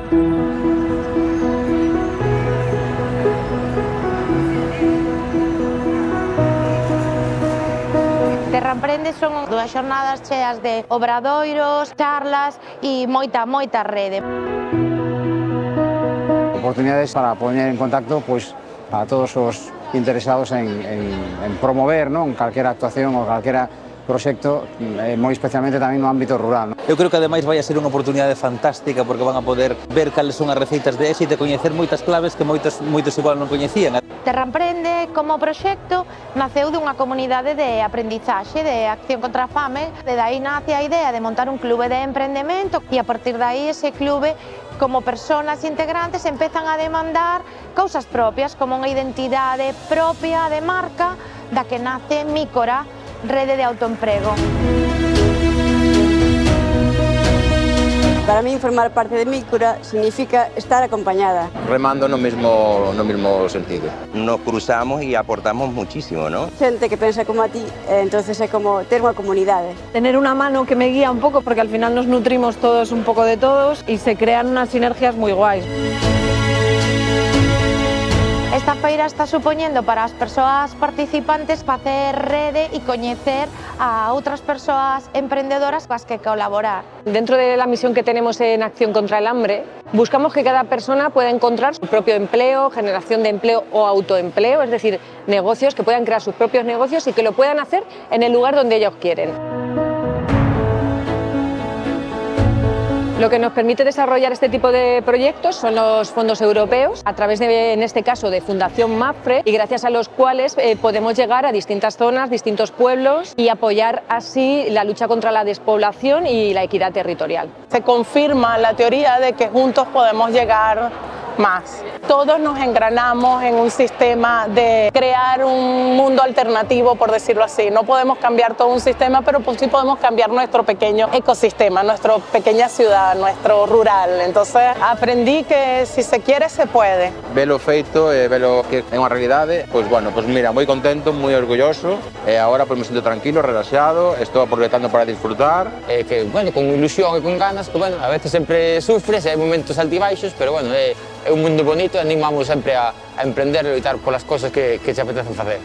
Terra Emprende son 2 xornadas cheas de obradoiros, charlas e moita rede. Oportunidades para poner en contacto a todos os interesados en promover calquera actuación ou calquera proxecto, moi especialmente tamén no ámbito rural. Eu creo que ademais vai a ser unha oportunidade fantástica porque van a poder ver cales son as receitas de éxito e coñecer moitas claves que moitos igual non coñecían. Terra Emprende, como proxecto, naceu dunha comunidade de aprendizaxe, de acción contra a fame. De aí nace a idea de montar un clube de emprendemento e a partir de aí ese clube, como persoas integrantes, empezan a demandar cousas propias, como unha identidade propia de marca da que nace Mícora, rede de autoemprego. Para mí, formar parte de Mícora significa estar acompañada. Remando no mismo sentido. Nos cruzamos y aportamos muchísimo, ¿no? Xente que pensa como a ti, entonces é como ter unha comunidade. Tener una mano que me guía un poco, porque al final nos nutrimos todos un poco de todos y se crean unas sinergias muy guays. Esta feira está supoñendo para as persoas participantes facer rede e coñecer a outras persoas emprendedoras coas que colaborar. Dentro de la misión que tenemos en Acción contra el Hambre, buscamos que cada persona pueda encontrar su propio empleo, generación de empleo o autoempleo, es decir, negocios que puedan crear sus propios negocios y que lo puedan hacer en el lugar donde ellos quieren. Lo que nos permite desarrollar este tipo de proyectos son los fondos europeos, a través de, en este caso, de Fundación MAPFRE, y gracias a los cuales podemos llegar a distintas zonas, distintos pueblos y apoyar así la lucha contra la despoblación y la equidad territorial. Se confirma la teoría de que juntos podemos llegar más. Todos nos engranamos en un sistema de crear un mundo alternativo, por decirlo así. No podemos cambiar todo un sistema, pero sí podemos cambiar nuestro pequeño ecosistema, nuestra pequeña ciudad, nuestro rural. Entonces aprendí que si se quiere, se puede. Velo feito, velo que é unha realidade, mira, moi contento, moi orgulloso, e agora me sinto tranquilo, relaxado, estou aproveitando para disfrutar. Que, con ilusión e con ganas, que, a veces sempre sufres, hai momentos altibaixos, pero, é un mundo bonito e animamos sempre a emprender e loitar polas cosas que te apetecen facer.